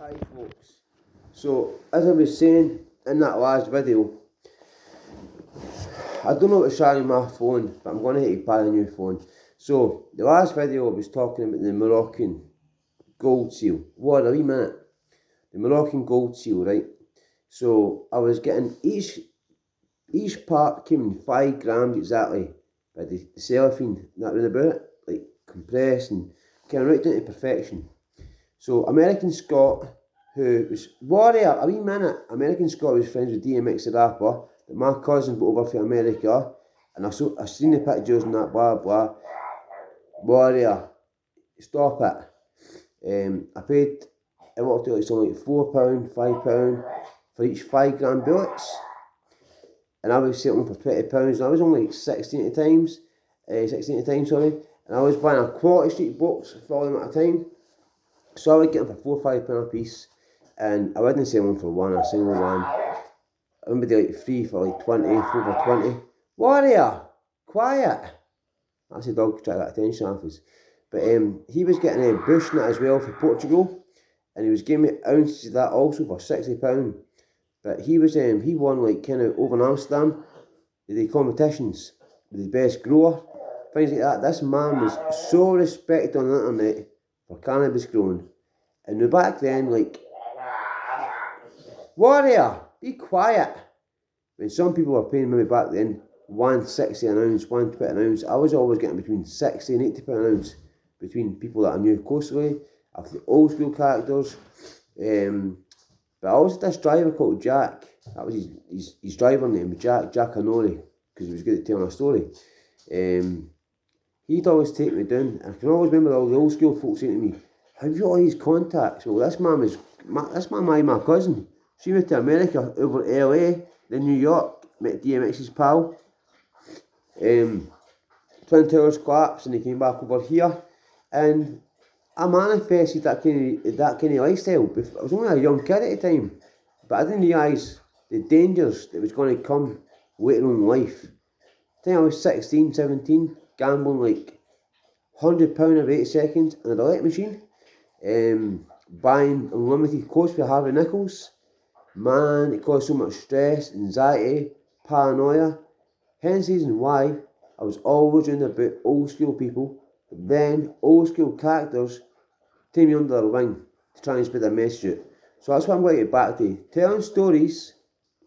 Hi folks, so as I was saying in that last video, I don't know what's wrong with my phone, but I'm going to have to buy a new phone. So the last video I was talking about the Moroccan gold seal. What a wee minute. The Moroccan gold seal, right? So I was getting each part came in 5 grams exactly by the cellophane, that round about it, like compressed and kind of right down to perfection. So American Scott, who was Warrior, a wee minute. American Scott was friends with DMX the rapper. That my cousin brought over from America, and I seen the pictures and that blah blah. Warrior, stop it. I paid. It worked out like something like £4, £5 for each 5 gram bullets, and I was selling for £20. And I was only like 16 at the times, 16 at the time, sorry. And I was buying a quality street box for all them at a time. So I would get them for £4 or £5 a piece, and I wouldn't sell them for one, a single one. I remember they like 3 for like 20, 4 for 20. Warrior, quiet. That's a dog trying to get attention off us. But he was getting a bush nut as well for Portugal, and he was giving me ounces of that also for £60. But he won like kind of over in Amsterdam, the competitions with the best grower, things like that. This man was so respected on the internet for cannabis growing. And back then, like, Warrior, be quiet. When some people were paying maybe back then £1.60 an ounce, £1.20 an ounce, I was always getting between £60 and £80 an ounce between people that I knew closely, after the old school characters. But I always had this driver called Jack. That was his driver name, Jack Anori, because he was good at telling a story. He'd always take me down. I can always remember all the old school folks saying to me, "Have you got all these contacts?" Well, this man married my cousin. She moved to America, over LA, then New York, met DMX's pal. Twin Towers collapsed and he came back over here. And I manifested that kind of lifestyle. I was only a young kid at the time, but I didn't realise the dangers that was going to come later on in life. I think I was 16, 17, gambling like £100 every 8 seconds on a roulette machine, buying unlimited quotes for Harvey Nichols. Man, it caused so much stress, anxiety, paranoia. Hence the reason why I was always reading about old school people, but then old school characters take me under their wing to try and spread a message out. So that's what I'm going to get back to. Telling stories,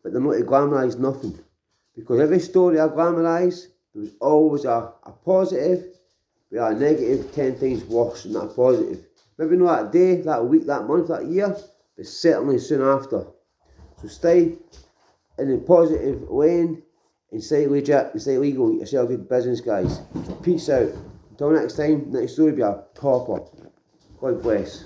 but they're not to glamorise nothing. Because every story I glamorise, there was always a positive, but a negative 10 times worse than that positive. Maybe not that day, that week, that month, that year, but certainly soon after. So stay in the positive lane and stay legit and stay legal. Get yourself good business, guys. Peace out. Until next time, next story be a topper. God bless.